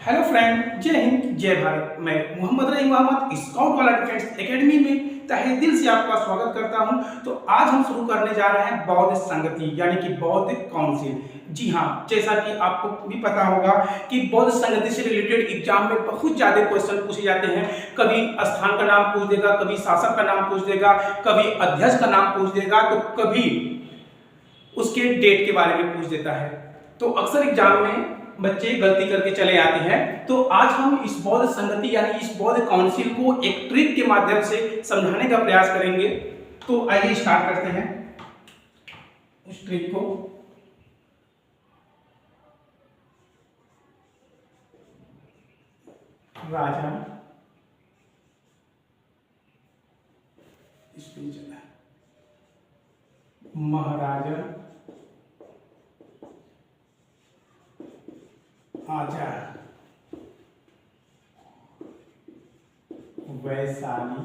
Hello friend, जय हिंद जय भारत। मैं मोहम्मद रईम मोहम्मद स्काउट वाला डिफेंस एकेडमी में तहे दिल से आपका स्वागत करता हूं। तो आज हम शुरू करने जा रहे हैं बौद्ध संगति यानी कि बौद्ध काउंसिल। जी हाँ, जैसा कि आपको भी पता होगा कि बौद्ध संगति से रिलेटेड एग्जाम में बहुत ज्यादा क्वेश्चन पूछे जाते हैं। कभी स्थान का नाम पूछ देगा, कभी शासक का नाम पूछ देगा, कभी अध्यक्ष का नाम पूछ देगा, तो कभी उसके डेट के बारे में पूछ देता है। तो अक्सर एग्जाम में बच्चे गलती करके चले आते हैं। तो आज हम इस बौद्ध संगति यानी इस बौद्ध काउंसिल को एक ट्रिक के माध्यम से समझाने का प्रयास करेंगे। तो आइए स्टार्ट करते हैं उस ट्रिक को। राजा महाराजा आजा, वैशाली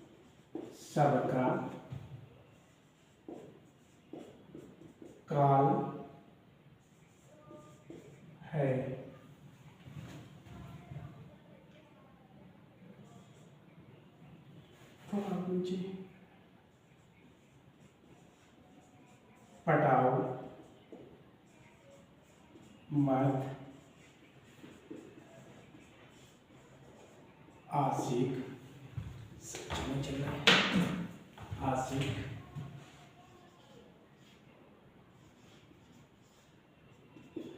सबका काल है। पटाओ मर्द आशिक, चल रहा है आशिक,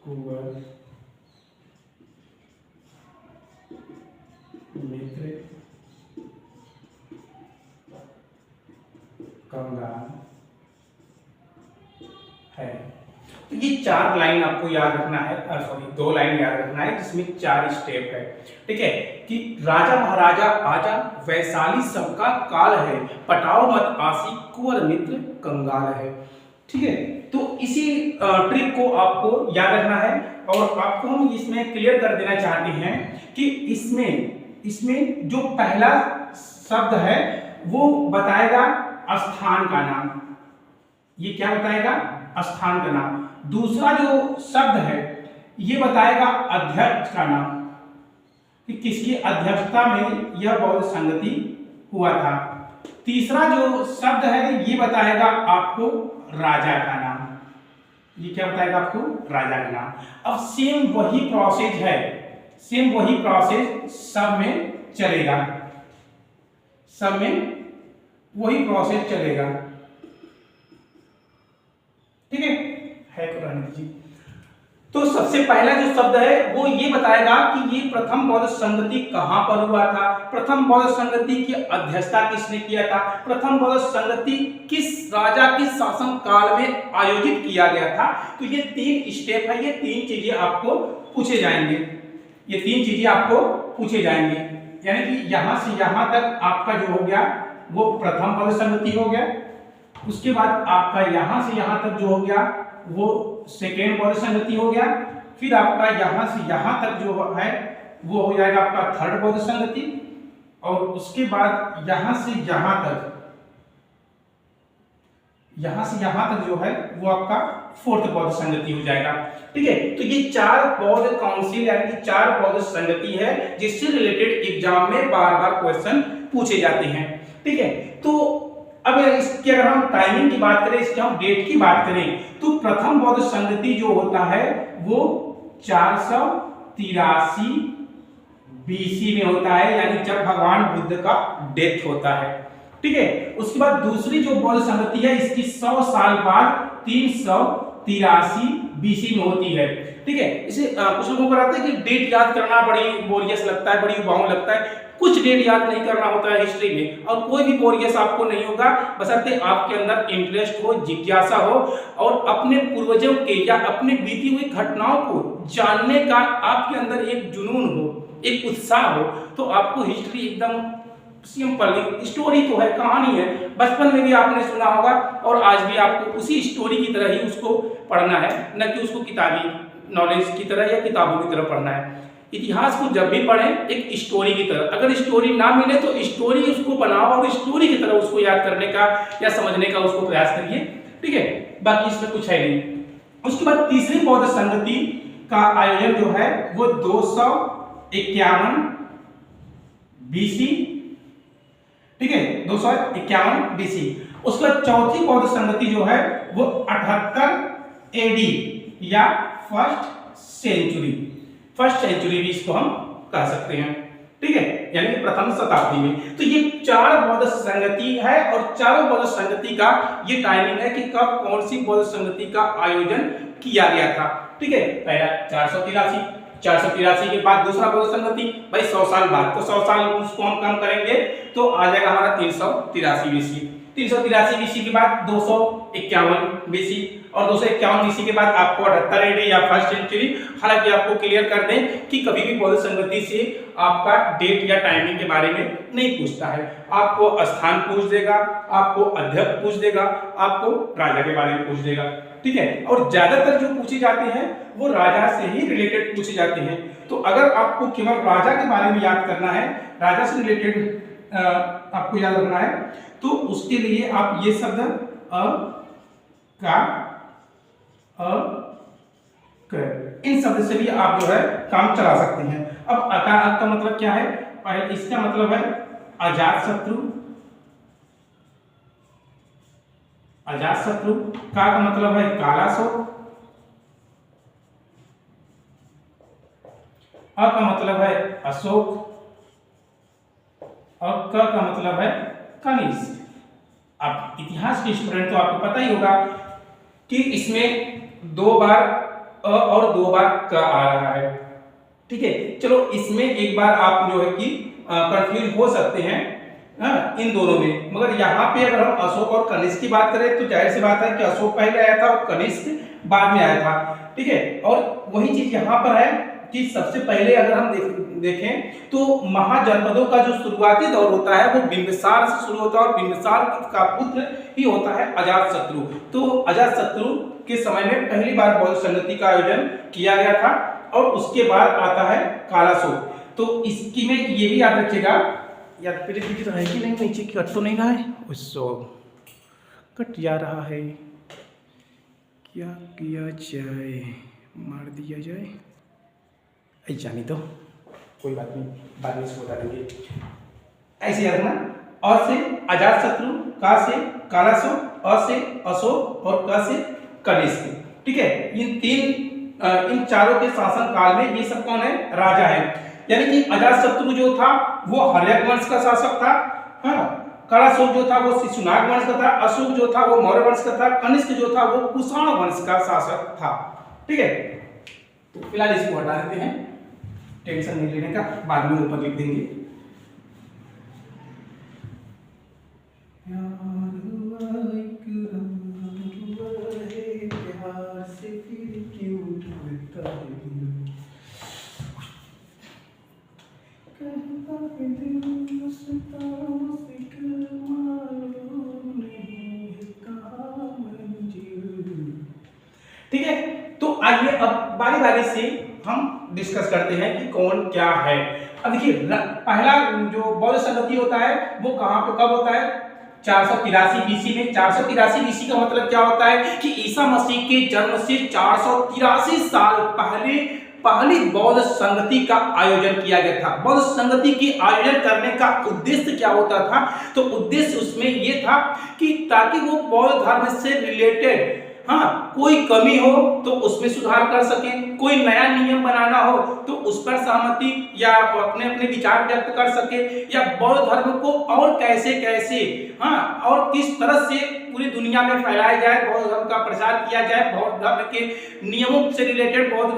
कुंवर, मित्र, कंगाल है। तो ये चार लाइन आपको याद रखना है, सॉरी 2 लाइन याद रखना है, जिसमें 4 स्टेप है। ठीक है कि राजा महाराजा आजा, वैशाली सबका काल है, पटाओ मत आशिक, कुंवर मित्र कंगाल है। ठीक है, तो इसी ट्रिक को आपको याद रखना है। और आपको हम इसमें क्लियर कर देना चाहते हैं कि इसमें जो पहला शब्द है वो बताएगा स्थान का नाम। ये क्या बताएगा? स्थान का नाम। दूसरा जो शब्द है ये बताएगा अध्यक्ष का नाम, कि किसकी अध्यक्षता में यह बौद्ध संगति हुआ था। तीसरा जो शब्द है ये बताएगा आपको राजा का नाम। ये क्या बताएगा आपको? राजा का नाम। अब सेम वही प्रोसेस है, सेम वही प्रोसेस सब में चलेगा, सब में वही प्रोसेस चलेगा। ठीक है कुरान जी। तो सबसे पहला जो शब्द है वो ये बताएगा कि ये प्रथम बौद्ध संगति कहां पर हुआ था, प्रथम बौद्ध संगति की अध्यक्षता किसने किया था, प्रथम बौद्ध संगति किस राजा के शासन काल में आयोजित किया गया था। तो ये 3 स्टेप है, ये 3 चीजें आपको पूछे जाएंगे, ये 3 चीजें आपको पूछे जाएंगे। यानी कि यहां से यहां तक आपका जो हो गया वो प्रथम बौद्ध संगति हो गया। उसके बाद आपका यहां से यहां तक जो हो गया वो सेकेंड बौद्ध संगति हो गया। फिर आपका यहां से यहां तक जो है वो हो जाएगा आपका थर्ड बौद्ध संगति। और उसके बाद यहां से यहां तक जो है वो आपका फोर्थ बौद्ध संगति हो जाएगा। ठीक है, तो ये 4 बौद्ध काउंसिल यानी कि 4 बौद्ध संगति है जिससे रिलेटेड एग्जाम में बार बार क्वेश्चन पूछे जाते हैं। ठीक है, तो अब इसकी अगर हम टाइमिंग की बात करें, इसकी हम डेट की बात करें, तो प्रथम बौद्ध संगति जो होता है वो 483 बीसी में होता है, यानी जब भगवान बुद्ध का डेथ होता है। ठीक है, उसके बाद दूसरी जो बौद्ध संगति है इसकी 100 साल बाद 383 बीसी में होती है। ठीक है, इसे कुछ लोगों को लगता है कि डेट याद करना बड़ी बोरियस लगता है, बड़ी उबाऊ लगता है। कुछ डेट याद नहीं करना होता है हिस्ट्री में, और कोई भी बोरियस आपको नहीं होगा, बशर्ते आपके अंदर इंटरेस्ट हो, जिज्ञासा हो और अपने पूर्वजों के या अपने बीती हुई घटनाओं को जानने का आपके अंदर एक जुनून हो, एक उत्साह हो। तो आपको हिस्ट्री एकदम सिंपल स्टोरी तो है, कहानी है, बचपन में भी आपने सुना होगा और आज भी आपको उसी स्टोरी की तरह ही उसको पढ़ना है, न कि उसको किताबी नॉलेज की तरह या किताबों की तरह पढ़ना है। इतिहास को जब भी पढ़ें एक स्टोरी की तरह, अगर स्टोरी ना मिले तो स्टोरी उसको बनाओ और स्टोरी की तरह उसको याद करने का या समझने का उसको प्रयास करिए। ठीक है, बाकी इसमें कुछ है नहीं। उसके बाद तीसरी बौद्ध संगति का आयोजन जो है वो 251 बीसी, ठीक है, 251 बीसी। उसके बाद चौथी बौद्ध संगति जो है वो 78 एडी या फर्स्ट सेंचुरी भी इसको हम कह सकते हैं, ठीक है, यानी कि प्रथम शताब्दी में। तो ये चार बौद्ध संगति है और चारों बौद्ध संगति का ये टाइमिंग है कि कब कौन सी बौद्ध संगति का आयोजन किया गया था, ठीक है। पहला 483 के बाद दूसरा बौद्ध संगति भाई 100 साल बाद, तो 100 साल उसको हम कम करेंगे तो आ जाएगा हमारा 383 बीसी। 383 बीसी के बाद 251 बीसी और 251 बीसी के बाद आपको 78 एडी या फर्स्ट सेंचुरी। हालांकि आपको क्लियर कर दें कि कभी भी बौद्ध संगति से आपका डेट या टाइमिंग के बारे में नहीं पूछता है, आपको स्थान पूछ देगा, आपको अध्यक्ष पूछ देगा, आपको राजा के बारे में पूछ देगा, ठीक है। और ज्यादातर जो पूछे जाते हैं वो राजा से ही रिलेटेड पूछे जाते हैं। तो अगर आपको केवल राजा के बारे में याद करना है, राजा से रिलेटेड आपको याद रखना है, तो उसके लिए आप ये शब्द अ का अ क इन शब्द से भी आप जो है काम चला सकते हैं। अब अकार का मतलब क्या है, पहले इसका मतलब है अजात शत्रु, का मतलब है काला शोक, अ का मतलब है अशोक और क का मतलब है कनिष्क। अब इतिहास के स्टूडेंट तो आपको पता ही होगा कि इसमें 2 बार अ और 2 बार क आ रहा है, ठीक है। चलो इसमें एक बार आप जो है कि कंफ्यूज हो सकते हैं इन दोनों में, मगर यहाँ पे अगर हम अशोक और कनिष्क की बात करें तो जाहिर सी बात है कि अशोक पहले आया था और कनिष्क बाद में आया था, ठीक है। और वही चीज यहाँ पर है कि सबसे पहले अगर हम देखें तो महाजनपदों का जो शुरुआती दौर होता है वो बिंबिसार से शुरू होता है और बिंबिसार का पुत्र ही होता है अजातशत्रु। तो अजातशत्रु के समय में पहली बार बौद्ध संगति का आयोजन किया गया था और उसके बाद आता है कालाशोक। तो इसकी में ये भी याद रखिएगा, यार पीछे पीछे तो है कि नहीं, नीचे कट तो नहीं रहा है, उसको कट जा रहा है, क्या किया जाए, मार दिया जाए, ऐसा नहीं तो कोई बात नहीं, बाद में इसको बता देंगे। ऐसे याद रखना, अ से अजातशत्रु, का से कालाशोक, अ से अशोक और क से कनिष्क, ठीक है। इन चारों के शासन काल में ये सब कौन है, राजा है। यानी कि अजातशत्रु जो था वो हर्यक वंश का शासक था, हाँ। कालाशोक जो था वो शिशुनाग वंश का था, अशोक जो था वो मौर्य वंश का था, कनिष्क जो था वो कुषाण वंश का शासक था, ठीक है। तो फिलहाल इसको हटा देते हैं, टेंशन नहीं लेने का, बाद में ऊपर लिख देंगे। ठीक है, तो आइए अब बारी बारी से हम डिस्कस करते हैं कि कौन क्या है। अब देखिए पहला जो बौद्ध संगति होता है वो कहां पे कब होता है, 483 बीसी में। 483 बीसी का मतलब क्या होता है कि ईसा मसीह के जन्म से 483 साल पहले पहली बौद्ध संगति का आयोजन किया गया था। बौद्ध संगति की आयोजन करने का उद्देश्य क्या होता था, तो उद्देश्य उसमें यह था कि ताकि वो बौद्ध धर्म से रिलेटेड कोई कमी हो तो उसमें सुधार कर सके, कोई नया नियम बनाना हो तो उस पर सहमति या अपने अपने विचार व्यक्त कर सके, या बौद्ध धर्म को और कैसे कैसे और किस तरह से पूरी दुनिया में फैलाया जाए, बौद्ध धर्म का प्रचार किया जाए, बौद्ध धर्म के नियमों से रिलेटेड, बौद्ध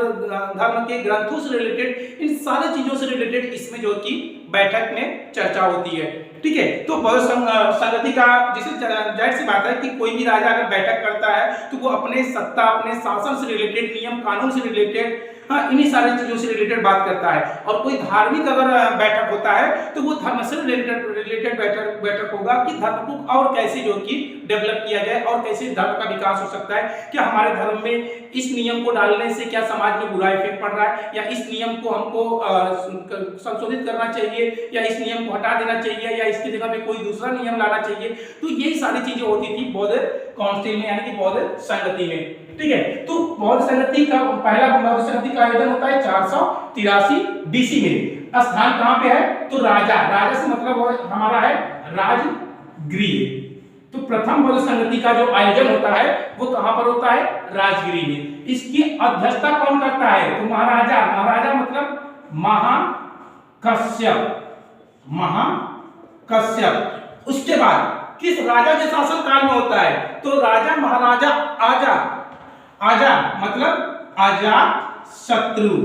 धर्म के ग्रंथों से रिलेटेड, इन सारी चीजों से रिलेटेड इसमें जो कि बैठक में चर्चा होती है, ठीक है। तो बौद्ध संगति का जैसे जाहिर सी बात है कि कोई भी राजा अगर बैठक करता है तो वो अपने सत्ता, अपने शासन से रिलेटेड, नियम कानून से रिलेटेड हाँ, इन्हीं सारी चीजों से रिलेटेड बात करता है। और कोई धार्मिक अगर बैठक होता है तो वो धर्म से रिलेटेड बैठक होगा कि धर्म को और कैसे जो कि डेवलप किया जाए और कैसे धर्म का विकास हो सकता है, क्या हमारे धर्म में इस नियम को डालने से क्या समाज में बुरा इफेक्ट पड़ रहा है, या इस नियम को हमको संशोधित करना चाहिए, या इस नियम को हटा देना चाहिए, या इसकी जगह पे कोई दूसरा नियम लाना चाहिए। तो यही सारी चीजें होती थी बौद्ध काउंसिल में, यानी कि बौद्ध संगति में। ठीक है, तो बौद्ध संगति का पहला बौद्ध संगति का आयोजन होता है 483 बीसी में। स्थान कहां पे है? तो राजा से मतलब हमारा है राजगृह। तो प्रथम बौद्ध संगति का जो आयोजन होता है वो कहां पर होता है? राजगृह में। इसकी अध्यक्षता कौन करता है? तो महाराजा मतलब महाकश्यप। उसके बाद किस राजा के शासन काल में होता है? तो राजा महाराजा आजा मतलब अजातशत्रु।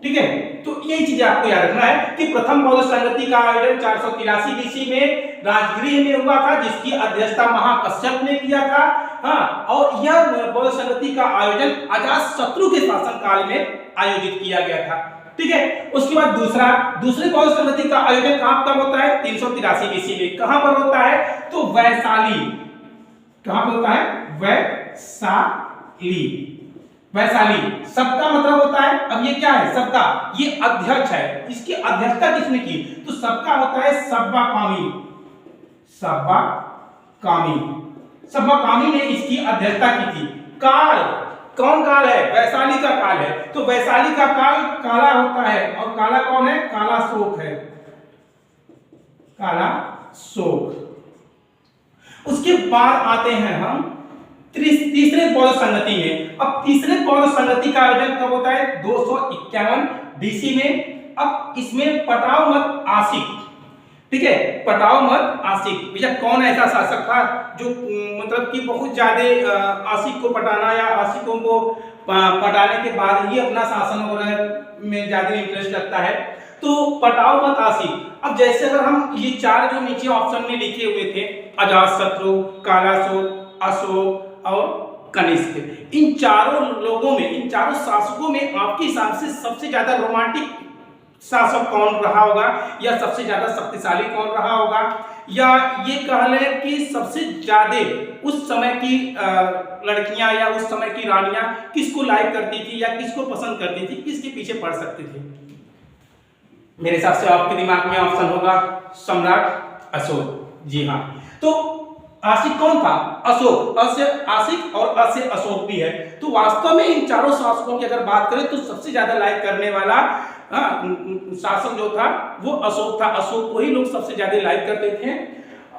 ठीक है, तो यही चीजें आपको याद रखना है कि प्रथम बौद्ध संगति का आयोजन 483 बीसी में राजगृह में हुआ था, जिसकी अध्यक्षता महाकश्यप ने किया था। हाँ, और यह बौद्ध संगति का आयोजन अजातशत्रु के शासन काल में आयोजित किया गया था। ठीक है, उसके बाद दूसरे बौद्ध संगति का आयोजन कब होता है? 383 बीसी में। कहां पर होता है? तो वैशाली। कहां पर होता है? वैशाली। सबका मतलब होता है, अब ये क्या है? सबका, ये अध्यक्ष है। इसकी अध्यक्षता किसने की? तो सबका होता है सब्बा कामी ने इसकी अध्यक्षता की थी। काल, कौन काल है? वैशाली का काल है। तो वैशाली का काल काला होता है, और काला कौन है? काला शोक। उसके बाद आते हैं हम तीसरे बौद्ध संगति में। अब तीसरे बौद्ध संगति का आयोजन कब होता है? 251 बीसी में। अब इसमें पटाव मत आसिक। ठीक है, पटाव मत आसिक। भैया कौन ऐसा शासक था जो मतलब कि बहुत ज्यादा आसिक को पटाना या आसिकों को पटाने के बाद ही अपना शासन वगैरह में ज्यादा इंटरेस्ट रखता है? तो पटाव मत आसिक। अब जैसे अगर हम ये चार जो नीचे ऑप्शन में लिखे हुए थे, अजातशत्रु, कालाशोक, अशोक और कनिष्क, इन चारों लोगों में, इन चारों शासकों में आपके हिसाब से सबसे ज्यादा रोमांटिक शासक कौन रहा होगा, या सबसे ज्यादा शक्तिशाली कौन रहा होगा, या ये कह लें कि सबसे ज्यादा उस समय की लड़कियां या उस समय की रानियां किसको लाइक करती थी या किसको पसंद करती थी, किसके पीछे पड़ सकती थी? मेरे हिसाब से आपके दिमाग में ऑप्शन होगा सम्राट अशोक। जी हाँ, तो आसिक कौन था? अशोक। अ से आसिक और अ से अशोक भी है। तो वास्तव में इन चारों शासकों की अगर बात करें तो सबसे ज्यादा लाइक करने वाला शासक जो था वो अशोक था। अशोक को ही लोग सबसे ज्यादा लाइक करते थे।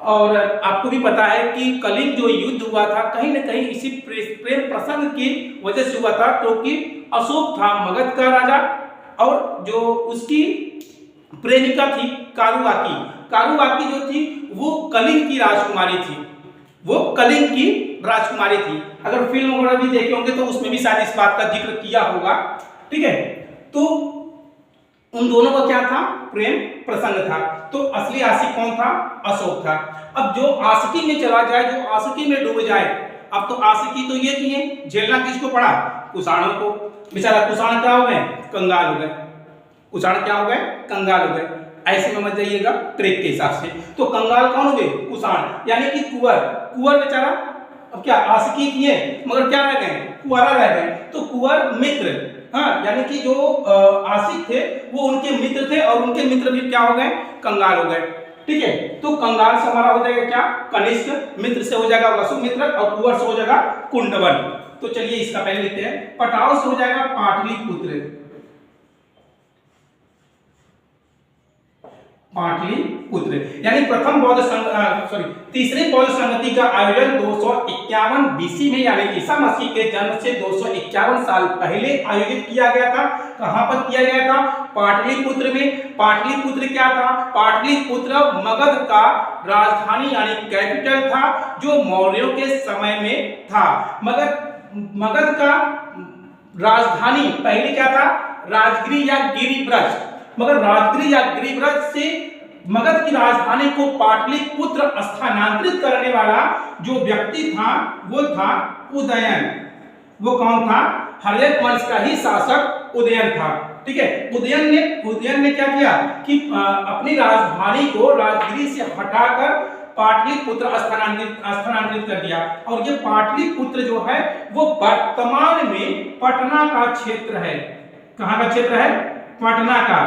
और आपको भी पता है कि कलिंग जो युद्ध हुआ था कहीं न कहीं इसी प्रेम प्रसंग की वजह से हुआ था, क्योंकि अशोक था मगध का राजा और जो उसकी प्रेमिका थी कारुवाकी जो थी वो कलिंग की राजकुमारी थी। अगर फिल्म वगैरह भी देखे होंगे तो उसमें भी शायद इस बात का जिक्र किया होगा। ठीक है, तो उन दोनों का क्या था? प्रेम प्रसंग था। तो असली आशिक कौन था? अशोक था। अब जो आशिकी में चला जाए, जो आशिकी में डूब जाए, अब तो आशिकी तो ये किए, झेलना किसको पड़ा? कुषाणों को। बेचारा कुषाण क्या हो गए? कंगाल हो गए। ऐसे में मत जाइएगा ट्रेक के हिसाब से। तो कंगाल कौन हो गए? कुषाण, यानी कि कुंवर बेचारा अब क्या आशिकी किए मगर क्या रह गए? कुंवारा रह गए। तो कुंवर मित्र, हाँ, यानी कि जो आशिक थे वो उनके मित्र थे और उनके मित्र भी क्या हो गए? कंगाल हो गए। ठीक है, तो कंगाल से हमारा हो जाएगा क्या? कनिष्क। मित्र से हो जाएगा वसुमित्र और कुंवर से हो जाएगा कुंडवन। तो चलिए इसका पहले लिखते हैं। पटाव से हो जाएगा पाटलिपुत्र। यानी तीसरे बौद्ध संगति का आयोजन 251 बीसी में, यानी ईसा मसीह के जन्म से 251 साल पहले आयोजित किया गया था। कहां पर किया गया था? पाटलिपुत्र में। पाटलिपुत्र क्या था? पाटलिपुत्र मगध का राजधानी यानी कैपिटल था, जो मौर्यों के समय में था। मगध का राजधानी पहले क्या था? राजगिरी या गिरिब्रज। मगर राजगिरी या गिरिब्रज से मगध की राजधानी को पाटलिपुत्र स्थानांतरित करने वाला जो व्यक्ति था वो था उदयन। वो कौन था? हर्यक वंश का ही शासक उदयन था। ठीक है, उदयन ने क्या किया कि अपनी राजधानी को राजगिरी से हटाकर पाटलिपुत्र स्थानांतरित कर दिया। और ये पाटलिपुत्र जो है वो वर्तमान में पटना का क्षेत्र है। कहाँ का क्षेत्र है? पटना का।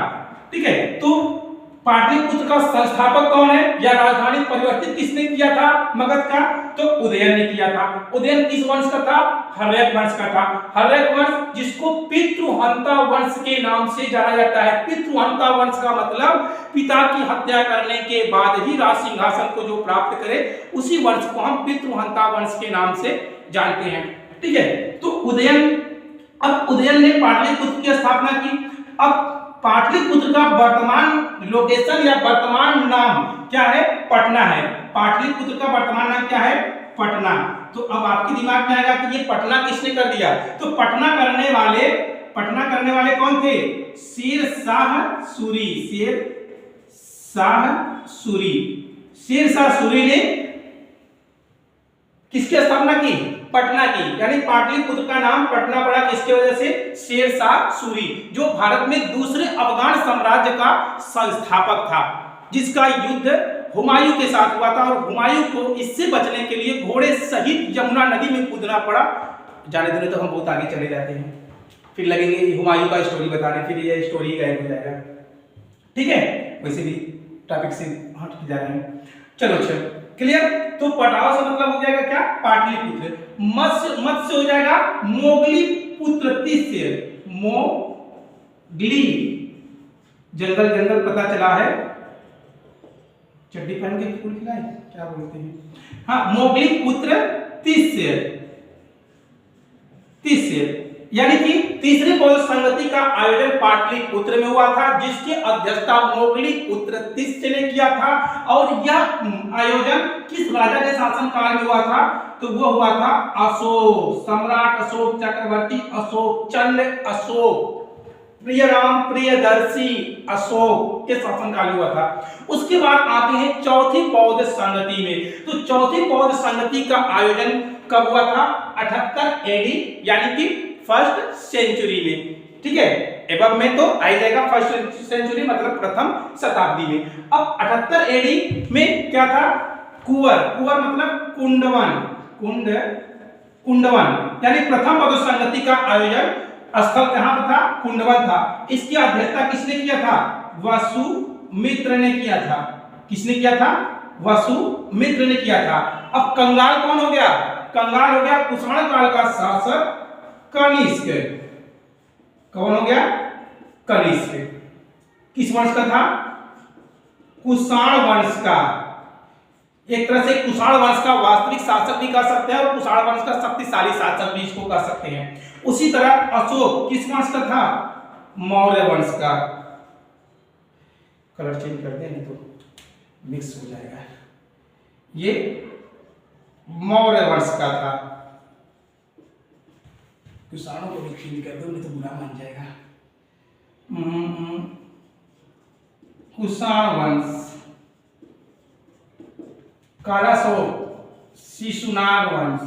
ठीक है, तो पाटलिपुत्र का संस्थापक कौन है या राजधानी परिवर्तित किसने किया था मगध का? तो उदयन ने किया था। उदयन किस वंश का था? हर्यक वंश का था। हर्यक वंश जिसको पितृहंता वंश के नाम से जाना जाता है। पितृहंता वंश का मतलब पिता की हत्या करने के बाद ही राज सिंहासन को जो प्राप्त करे उसी वंश को हम पितृहंता वंश के नाम से जानते हैं। ठीक है, तो उदयन ने पाटलिपुत्र की स्थापना की। अब पाटलिपुत्र का वर्तमान लोकेशन या वर्तमान नाम क्या है? पटना है। पाटलिपुत्र का वर्तमान नाम क्या है? पटना। तो अब आपके दिमाग में आएगा कि ये पटना किसने कर दिया? तो पटना करने वाले कौन थे? शेरशाह सूरी। शेरशाह सूरी ने किसकी स्थापना की? पटना की। यानी पाटलिपुत्र का नाम पटना पड़ा किसके वजह से? शेरशाह सूरी, जो भारत में दूसरे अफगान साम्राज्य का संस्थापक था, जिसका युद्ध हुमायूं के साथ हुआ था। और हुमायूं को इससे बचने के लिए घोड़े सहित यमुना नदी में कूदना पड़ा। जाने देने तो हम बहुत आगे चले जाते हैं, फिर लगेंगे हुमायूं का स्टोरी बताने, फिर ये स्टोरी गायब हो जाएगा। ठीक है, वैसे भी टॉपिक से हट जा रहे हैं। चलो क्लियर। तो पटाव से मतलब हो जाएगा क्या? पाटलिपुत्र। मत्स्य हो जाएगा मोगली पुत्र तिस्य। मोगली जंगल पता चला है। चड्डी पहन के फूल खिलाए क्या बोलते हैं? हाँ, मोगली पुत्र तिस्य यानी कि तीसरे बौद्ध संगति का आयोजन पाटलिपुत्र में हुआ था, जिसकी अध्यक्षता मोगली पुत्र तिस्य ने किया था। और यह आयोजन किस राजा के शासनकाल में हुआ था? तो वो हुआ था अशोक, सम्राट अशोक चक्रवर्ती अशोक चंद्र अशोक प्रियराम प्रियदर्शी अशोक के शासनकाल में हुआ था। उसके बाद आते हैं चौथी बौद्ध संगति में। तो चौथी बौद्ध संगति का आयोजन कब हुआ था? 78 एडी यानी कि फर्स्ट सेंचुरी में। ठीक है, एबव में तो आ जाएगा फर्स्ट सेंचुरी मतलब प्रथम शताब्दी में। अब 78 एडी में क्या था? कुंवर मतलब कुंडवन यानी प्रथम बौद्ध संगति का आयोजन स्थल कहां पर था? कुंडवन था। इसकी अध्यक्षता किसने किया था? वसुमित्र ने किया था। किसने किया था? वसुमित्र ने किया था। अब कंगाल कौन हो गया? कंगाल हो गया कुषाण काल का शासक कनिष्क। कौन हो गया? कनिष्क। किस वंश का था? कुषाण वंश का। एक तरह से कुषाण वंश का वास्तविक शासक भी कह सकते हैं और कुषाण वंश का शक्तिशाली शासक भी इसको कह सकते हैं। उसी तरह अशोक किस वंश का था? मौर्य वंश का। कलर चेंज कर दें नहीं तो मिक्स हो जाएगा। ये मौर्य वंश का था। कुषाणों को भी चेंज कर दो नहीं तो बुरा मान जाएगा। कुषाण वंश, कालाशोक, शिशुनाग वंश,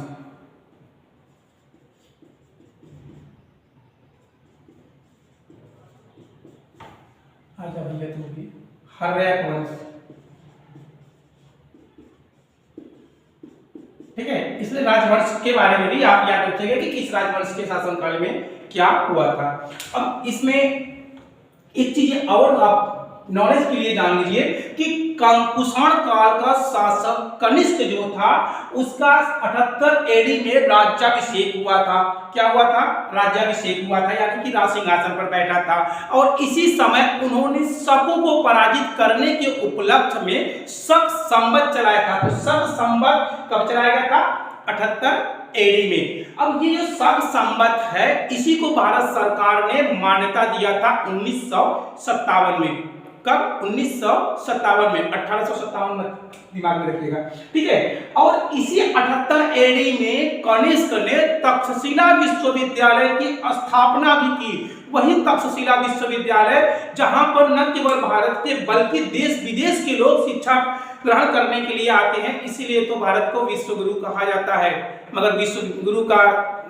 आजा भैया तुम भी, हर्यक वंश। ठीक है, इसलिए राजवंश के बारे में भी आप याद रखिएगा कि किस राजवंश के शासनकाल में क्या हुआ था। अब इसमें एक चीज और आप नॉलेज के लिए जान लीजिए कि कुषाण काल का शासक कनिष्क जो था उसका 78 एडी में राज्याभिषेक हुआ था। क्या हुआ था? राज्याभिषेक हुआ था, यानी कि राज सिंहासन पर बैठा था। और इसी समय उन्होंने शकों को पराजित करने के उपलक्ष्य में शक संवत चलाया था। तो शक संवत कब चलाया गया था? 78 एडी में। अब ये जो शक संवत है इसी को भारत सरकार ने मान्यता दिया था 1957 में। कब? 1957 में। 1857 में दिमाग में रखिएगा। ठीक है, और इसी 78 एडी में कनिष्क ने तक्षशिला विश्वविद्यालय की स्थापना भी की। वही तक्षशिला विश्वविद्यालय जहां पर न केवल भारत के बल्कि देश विदेश के लोग शिक्षा ग्रहण करने के लिए आते हैं, इसीलिए तो भारत को विश्व गुरु कहा जाता है। मगर विश्व गुरु का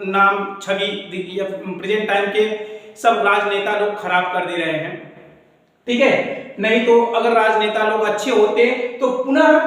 नाम छवि प्रेजेंट टाइम के सब राजनेता लोग खराब कर दे रहे हैं, ठीक है। नहीं तो अगर राजनेता लोग अच्छे होते तो पुनः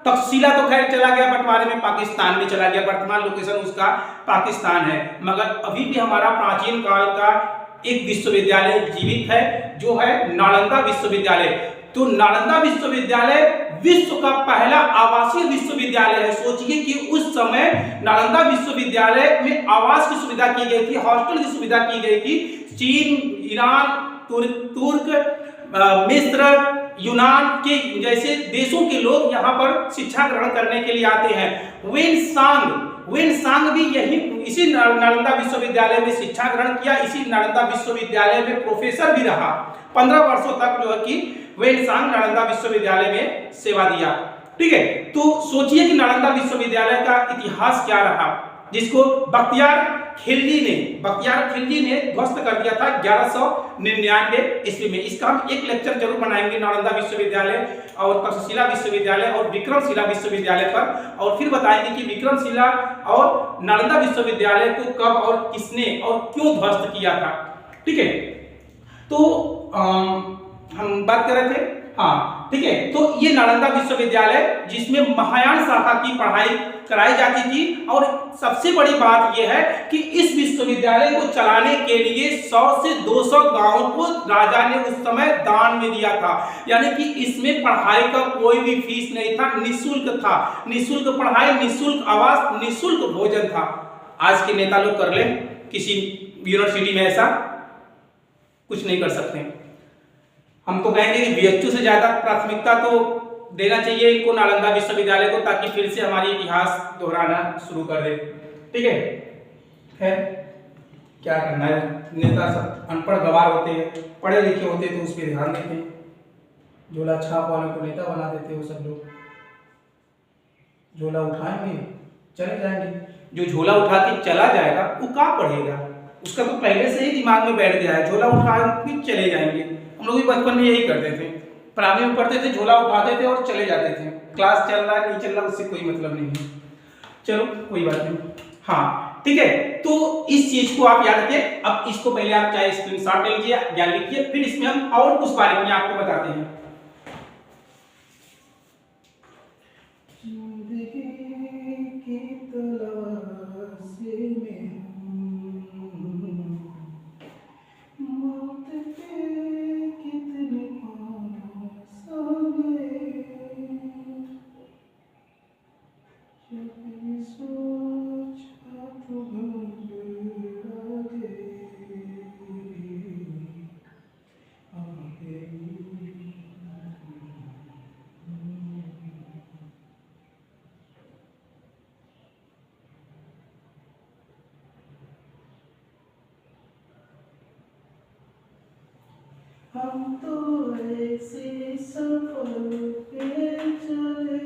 तक्षशिला तो खैर चला गया, बंटवारे में पाकिस्तान में चला गया, वर्तमान लोकेशन उसका पाकिस्तान है, मगर अभी भी हमारा प्राचीन काल का एक विश्वविद्यालय जीवित है, जो है नालंदा विश्वविद्यालय। तो नालंदा विश्वविद्यालय विश्व का पहला आवासीय विश्वविद्यालय है। सोचिए कि उस समय नालंदा विश्वविद्यालय में आवास की सुविधा की गई थी, हॉस्टल की सुविधा की गई थी। चीन, ईरान, तुर्क, मिस्र, यूनान के जैसे देशों के लोग यहाँ पर शिक्षा ग्रहण करने के लिए आते हैं। वेनसांग भी यही इसी नालंदा विश्वविद्यालय में शिक्षा ग्रहण किया, इसी नालंदा विश्वविद्यालय में प्रोफेसर भी रहा। 15 वर्षों तक जो है कि वेनसांग नालंदा विश्वविद्यालय में सेवा दिया, ठीक है। तो सोचिए कि नालंदा विश्वविद्यालय का इतिहास क्या रहा, जिसको बख्तियार खिलजी ने ध्वस्त कर दिया था 1199 ईस्वी में। इसका हम एक लेक्चर जरूर बनाएंगे नालंदा विश्वविद्यालय और तक्षशिला विश्वविद्यालय और विक्रमशिला विश्वविद्यालय पर, और फिर बताएंगे कि विक्रमशिला और नालंदा विश्वविद्यालय को कब और किसने और क्यों ध्वस्त किया था, ठीक है। तो हम बात कर रहे थे, हाँ ठीक है। तो ये नालंदा विश्वविद्यालय जिसमें महायान शाखा की पढ़ाई कराई जाती थी, और सबसे बड़ी बात यह है कि इस विश्वविद्यालय को चलाने के लिए 100 से 200 गांवों को राजा ने उस समय दान में दिया था। यानी कि इसमें पढ़ाई का कोई भी फीस नहीं था, निःशुल्क था। निःशुल्क पढ़ाई, निःशुल्क आवास, निःशुल्क भोजन था। आज के नेता लोग कर ले किसी यूनिवर्सिटी में ऐसा कुछ नहीं कर सकते। हम तो कहेंगे कि बीएचयू से ज्यादा प्राथमिकता तो देना चाहिए इनको नालंदा विश्वविद्यालय को, ताकि फिर से हमारी इतिहास दोहराना शुरू कर दे, ठीक है। खैर क्या करना है, नेता सब अनपढ़ गवार होते हैं, पढ़े लिखे होते तो उस पर ध्यान देते हैं। झोला छाप वालों को नेता बना देते वो सब लोग। झोला उठाएंगे चले जाएंगे, जो झोला उठा के चला जाएगा वो कहाँ पढ़ेगा, उसका तो पहले से ही दिमाग में बैठ गया है, झोला उठा के चले जाएंगे। हम लोग भी बचपन में यही करते थे, प्राइमरी में पढ़ते थे, झोला उठाते थे और चले जाते थे। क्लास चल रहा है नहीं चल रहा उससे कोई मतलब नहीं है, चलो कोई बात नहीं। हाँ ठीक है, तो इस चीज को आप याद रखिए। अब इसको पहले आप चाहे स्क्रीनशॉट ले लीजिए, ज्ञान लिखिए, फिर इसमें हम और कुछ बारीकियां आपको बताते हैं। हम तो ऐसे सफर पे चले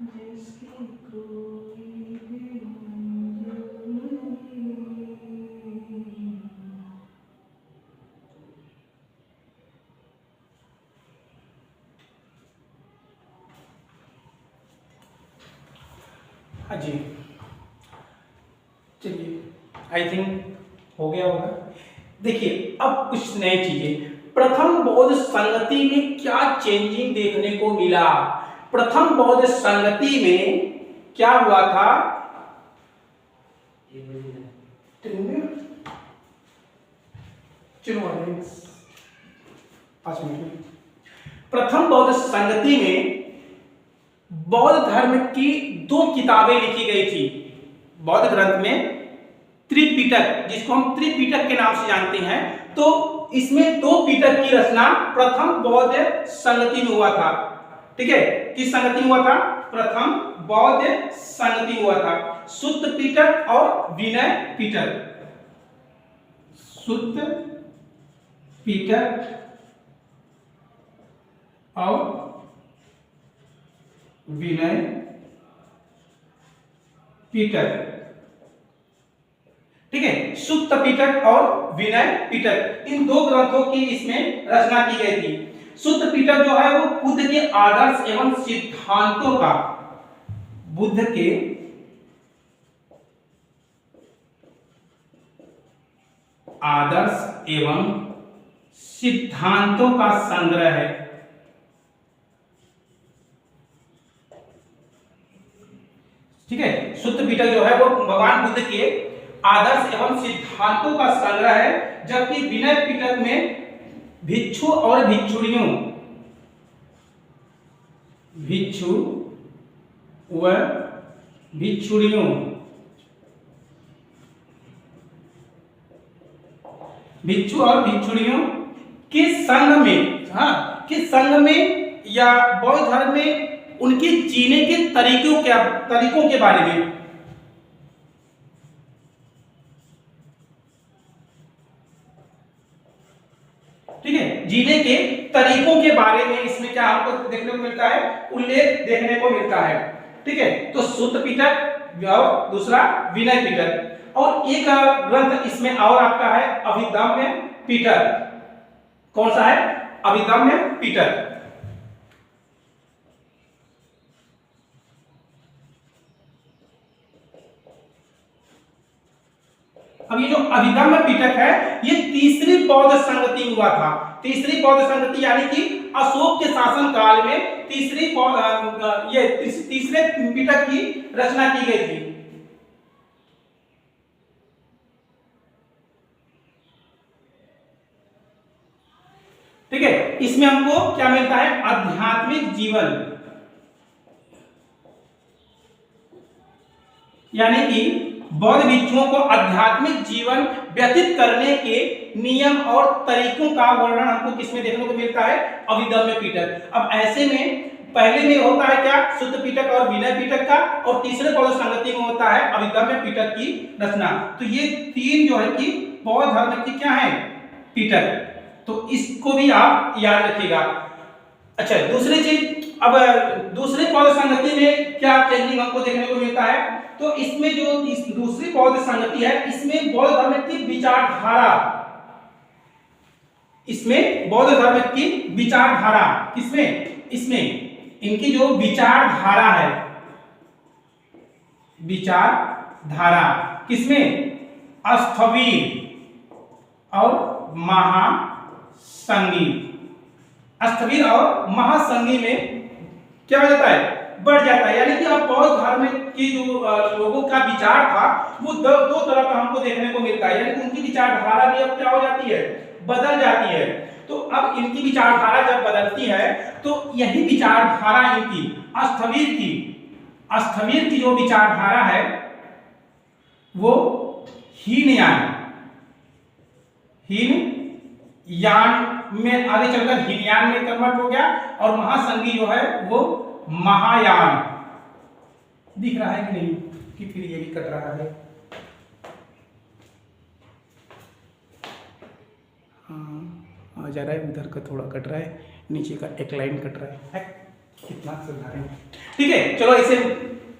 जिसकी कोई भी मंजिल नहीं। हाँ जी चलिए, आई थिंक हो गया होगा। देखिए अब कुछ नई चीजें, प्रथम बौद्ध संगति में क्या चेंजिंग देखने को मिला। प्रथम बौद्ध संगति में क्या हुआ था, चलो 5 मिनट। प्रथम बौद्ध संगति में बौद्ध धर्म की 2 किताबें लिखी गई थी। बौद्ध ग्रंथ में त्रिपिटक, जिसको हम त्रिपिटक के नाम से जानते हैं, तो इसमें 2 पिटक की रचना प्रथम बौद्ध संगति में हुआ था, ठीक है। किस संगति में हुआ था, प्रथम बौद्ध संगति में हुआ था। सुत्त पिटक और विनय पिटक। सुत्त पिटक और विनय पिटक, ठीक है। सुत्त पिटक और विनय पिटक, इन 2 ग्रंथों की इसमें रचना की गई थी। शुद्ध पीटक जो है वो बुद्ध के आदर्श एवं सिद्धांतों का, बुद्ध के आदर्श एवं सिद्धांतों का संग्रह है। ठीक है, शुद्ध पीटक जो है वो भगवान बुद्ध के आदर्श एवं सिद्धांतों का संग्रह है, जबकि विनय पीटक में भिक्षु और भिक्षुणियों, भिक्षु व भिक्षुणियों भिक्षु और भिक्षुणियों के संग में, हाँ, के संग में या बौद्ध धर्म में उनके जीने के तरीकों के बारे में, ठीक है, जीने के तरीकों के बारे में इसमें क्या आपको देखने को मिलता है, उल्लेख देखने को मिलता है। ठीक है, तो शुद्ध पीटक और दूसरा विनय पीटक, और एक ग्रंथ इसमें और आपका है अभिदम्य पीटक। कौन सा है? अभिदम्य पीटक। अब ये जो अभिदम्य पीटक है ये तीसरी बौद्ध संगति हुआ था। तीसरी बौद्ध संगति यानी कि अशोक के शासन काल में तीसरे पीटक की रचना की गई थी। ठीक है, इसमें हमको क्या मिलता है? आध्यात्मिक जीवन, यानी कि बौद्ध भिक्षुओं को आध्यात्मिक जीवन व्यतीत करने के नियम और तरीकों का वर्णन हमको किसमें देखने को मिलता है? अभिदम्य पीटक। अब ऐसे में पहले में होता है क्या? शुद्ध पीटक और विनय पीटक का, और तीसरे बौद्ध संगति में होता है अभिदम्य पीटक की रचना। तो ये तीन जो है कि बौद्ध धर्म की क्या है? पीटक। तो इसको भी आप याद रखिएगा। अच्छा, दूसरी चीज, अब दूसरे बौद्ध संगति में क्या चेंजिंग हमको देखने को मिलता है? तो इसमें जो दूसरी बौद्ध संगति है इसमें बौद्ध धर्म की विचारधारा, इसमें बौद्ध धर्म की विचारधारा किसमें? इसमें इनकी जो विचारधारा है, विचारधारा किसमें? स्थविर और महासंगी। स्थविर और महासंगी में क्या हो जाता है? बढ़ जाता है। यानी कि अब बौद्ध धर्म की जो लोगों का विचार था वो दो तरह का हमको देखने को मिलता है, यानी कि उनकी विचारधारा भी अब क्या हो जाती है? बदल जाती है। तो अब इनकी विचारधारा जब बदलती है तो यही विचारधारा इनकी स्थविर की जो विचारधारा है वो हीनयान में आगे चलकर हीनयान में कन्वर्ट हो गया, और महासंगी जो है वो महायान। दिख रहा है कि नहीं कि फिर ये भी कट रहा है? हाँ, आ जा रहा है, उधर का थोड़ा कट रहा है, नीचे का एक लाइन कट रहा है। कितना सुधारें? ठीक है, चलो इसे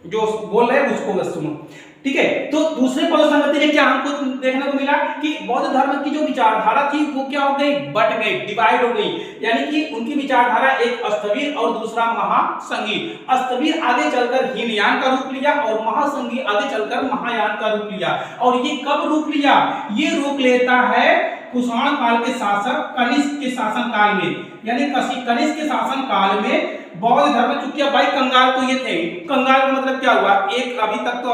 जो बोल रहे हैं उसको बस सुनो। ठीक है, तो दूसरे बौद्ध संगति में क्या हमको देखने को मिला कि बौद्ध धर्म की जो विचारधारा थी वो क्या हो गई? बट गई, डिवाइड हो गई। यानी कि उनकी विचारधारा एक स्थविर और दूसरा महासंगी। स्थविर आगे चलकर हीनयान का रूप लिया और महासंगी आगे चलकर महायान का रूप लिया। और ये कब रूप लिया? ये रूप लेता है कुषाण काल के शासक कनिष्क के शासन काल में। यानी कनिष्क के शासन काल में बौद्ध धर्म, चूंकि भाई कंगाल तो ये थे, कंगाल का मतलब क्या हुआ? एक अभी तक तो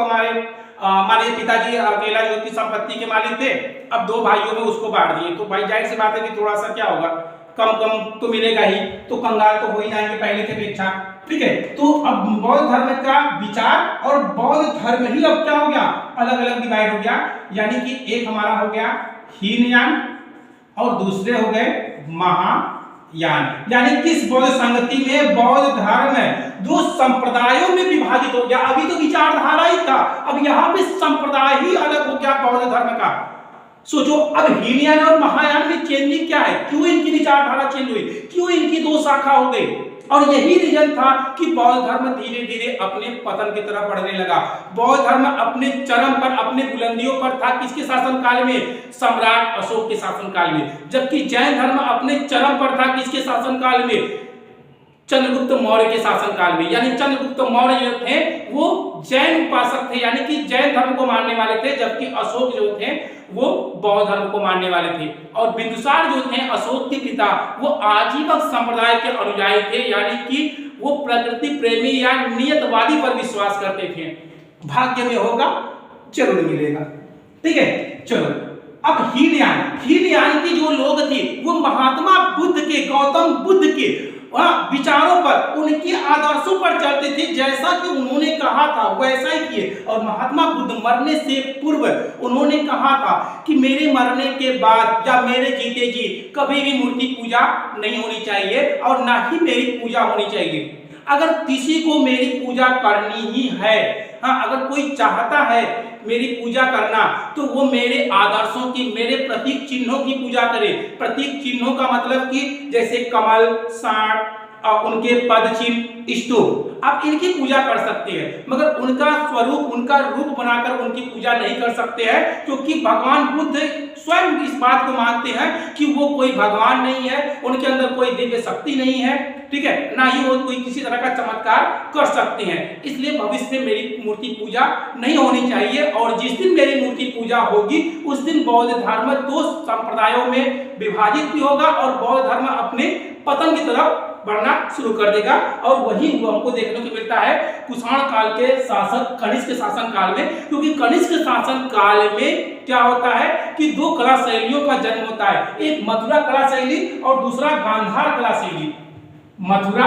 हमारे पिताजी अकेला जो की संपत्ति के मालिक थे, अब दो भाइयों में उसको बांट दिए, तो भाई जाहिर सी बात है कि थोड़ा सा क्या होगा, कम तो मिलेगा ही, तो कंगाल तो हो ही जाएंगे पहले के अपेक्षा। ठीक है, तो अब बौद्ध धर्म का विचार और बौद्ध धर्म ही अब क्या हो गया? अलग अलग डिवाइड हो गया। यानी कि एक हमारा हो गया हीनयान और दूसरे हो गए महायान। यानी किस बौद्ध संगति में बौद्ध धर्म दो संप्रदायों में विभाजित हो गया। अभी तो विचारधारा ही था, अब यहाँ पे संप्रदाय ही अलग हो गया बौद्ध धर्म का। सोचो, अब हीनयान और महायान में चेंजिंग क्या है? क्यों इनकी विचारधारा चेंज हुई? क्यों इनकी दो शाखा हो गई? और यही रीजन था कि बौद्ध धर्म धीरे धीरे अपने पतन की तरफ बढ़ने लगा। बौद्ध धर्म अपने चरम पर, अपने बुलंदियों पर था किसके शासनकाल में? सम्राट अशोक के शासनकाल में। जबकि जैन धर्म अपने चरम पर था किसके शासनकाल में? चंद्रगुप्त मौर्य के शासनकाल में। यानी चंद्रगुप्त मौर्य जो थे वो जैन उपासक थे, यानी कि जैन धर्म को मानने वाले थे, जबकि अशोक जो थे वो बौद्ध धर्म को मानने वाले थे। और बिंदुसार जो थे अशोक के पिता, वो आजीवक संप्रदाय के अनुयायी थे, यानी कि वो प्रकृति प्रेमी या नियतवादी पर विश्वास करते थे। भाग्य में होगा जरूर मिलेगा। ठीक है, चलो अब हीनयान की जो लोग थे वो महात्मा बुद्ध के, गौतम बुद्ध के विचारों पर, उनके आदर्शों पर चलते थे। जैसा कि उन्होंने कहा था वैसा ही किए। और महात्मा बुद्ध मरने से पूर्व उन्होंने कहा था कि मेरे मरने के बाद या मेरे जीते जी कभी भी मूर्ति पूजा नहीं होनी चाहिए और ना ही मेरी पूजा होनी चाहिए। अगर किसी को मेरी पूजा करनी ही है, हाँ, अगर कोई चाहता है मेरी पूजा करना, तो वो मेरे आदर्शों की, मेरे प्रतीक चिन्हों की पूजा करे। प्रतीक चिन्हों का मतलब कि जैसे कमल, सांड, उनके पद चिन्ह, स्तूप, आप इनकी पूजा कर सकते हैं, मगर उनका स्वरूप, उनका रूप बनाकर उनकी पूजा नहीं कर सकते हैं, क्योंकि भगवान बुद्ध स्वयं इस बात को मानते हैं कि वो कोई भगवान नहीं है, उनके अंदर कोई दिव्य शक्ति नहीं है, ठीक है, ना ही वो कोई किसी तरह का चमत्कार कर सकते हैं। इसलिए भविष्य में मेरी मूर्ति पूजा नहीं होनी चाहिए। और जिस दिन मेरी मूर्ति पूजा होगी उस दिन बौद्ध धर्म दो संप्रदायों में विभाजित भी होगा और बौद्ध धर्म अपने पतन की तरफ बढ़ना शुरू कर देगा। और वही हमको देखने को मिलता है कुषाण काल के शासक कनिष्क के शासन काल में, क्योंकि कनिष्क के शासन काल में क्या होता है कि दो कला शैलियों का जन्म होता है, एक मथुरा कला शैली और दूसरा गांधार कला शैली। मथुरा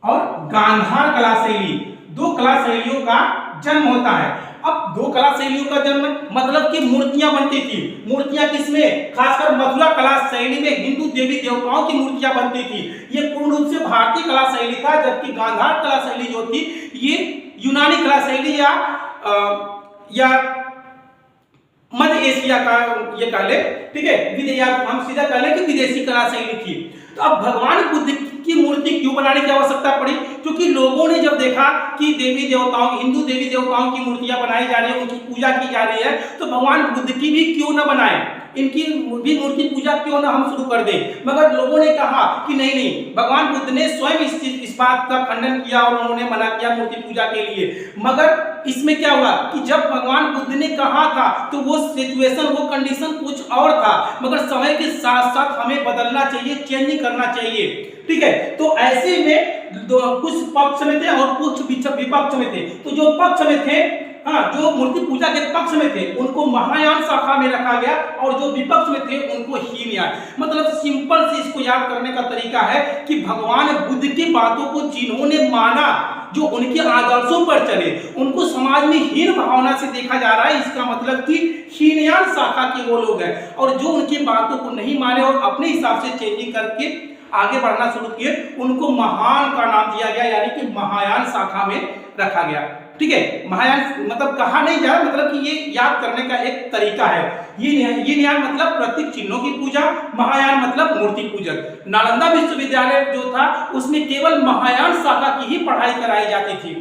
और गांधार कला शैली, दो कला शैलियों का जन्म होता है। अब दो कला शैलियों का जन्म मतलब कि मूर्तियां बनती थी। मूर्तियां किसमें? खासकर मथुरा कला शैली में हिंदू देवी देवताओं की मूर्तियां बनती थी। ये पूर्ण रूप से भारतीय कला शैली था, जबकि गांधार कला शैली जो थी ये यूनानी कला शैली या मध्य एशिया का ये कह ले, ठीक है, या हम सीधा कह ले कि विदेशी कला शैली थी। तो अब भगवान बुद्ध की मूर्ति क्यों बनाने की आवश्यकता पड़ी? क्योंकि लोगों ने जब देखा कि देवी देवताओं, हिंदू देवी देवताओं की मूर्तियां बनाई जा रही है, उनकी पूजा की जा रही है, तो भगवान बुद्ध की भी क्यों न बनाए, इनकी भी मूर्ति पूजा क्यों ना हम शुरू कर दें। मगर लोगों ने कहा कि नहीं नहीं, भगवान बुद्ध ने स्वयं इस बात का खंडन किया और उन्होंने मना किया मूर्ति पूजा के लिए। मगर इसमें क्या हुआ कि जब भगवान बुद्ध ने कहा था तो वो सिचुएशन, वो कंडीशन कुछ और था, मगर समय के साथ साथ हमें बदलना चाहिए, चेंज करना चाहिए, ठीक है। तो ऐसे में कुछ पक्ष में थे और कुछ विपक्ष में थे। तो जो पक्ष में थे, हाँ, जो मूर्ति पूजा के पक्ष में थे उनको महायान शाखा में रखा गया और जो विपक्ष में थे उनको हीनयान। मतलब सिंपल से इसको याद करने का तरीका है कि भगवान बुद्ध की बातों को जिन्होंने माना, जो उनके आदर्शों पर चले, उनको समाज में हीन भावना से देखा जा रहा है। इसका मतलब कि हीनयान शाखा के वो लोग हैं। और जो उनकी बातों को नहीं माने और अपने हिसाब से चेंजिंग करके आगे बढ़ना शुरू किए, उनको महान का नाम दिया गया, यानी कि महायान शाखा में रखा गया, ठीक है। महायान मतलब कहा नहीं जा रहा, मतलब कि ये याद करने का एक तरीका है। ये न्याय मतलब प्रतीक चिन्हों की पूजा, महायान मतलब मूर्ति पूजक। नालंदा विश्वविद्यालय जो था उसमें केवल महायान शाखा की ही पढ़ाई कराई जाती थी,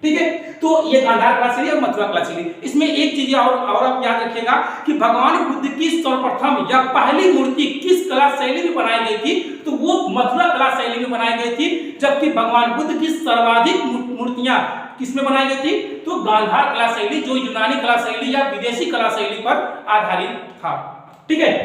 ठीक है। तो ये गांधार कला शैली और मथुरा कला शैली। इसमें एक चीज और आप याद रखिएगा कि भगवान बुद्ध की सर्वप्रथम या पहली मूर्ति किस कला शैली में बनाई गई थी, तो वो मथुरा कला शैली में बनाई गई थी। जबकि भगवान बुद्ध की सर्वाधिक मूर्तियां किसमें बनाई गई थी, तो गांधार कला शैली, जो यूनानी कला शैली या विदेशी कला शैली पर आधारित था, ठीक है।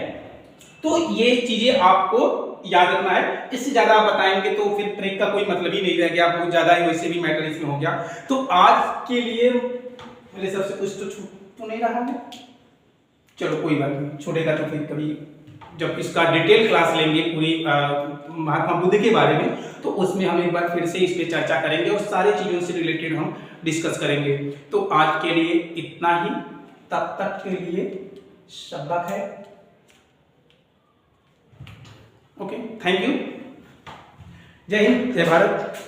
तो ये चीजें आपको याद रखना है। इससे ज्यादा आप बताएंगे तो फिर ट्रिक का कोई मतलब ही नहीं रह गया, बहुत ज्यादा ही वैसे भी मैटर इसमें हो गया। तो आज के लिए मेरे सबसे कुछ तो छूट तो नहीं रहा है, चलो कोई बात नहीं, छूटेगा तो फिर कभी जब इसका डिटेल क्लास लेंगे पूरी महात्मा बुद्ध के बारे में, तो उसमें हम एक बार फिर से इस पे चर्चा करेंगे और सारी चीजों से रिलेटेड हम डिस्कस करेंगे। तो आज के लिए इतना ही, तब तक के लिए शब्द है, ओके, थैंक यू, जय हिंद, जय भारत।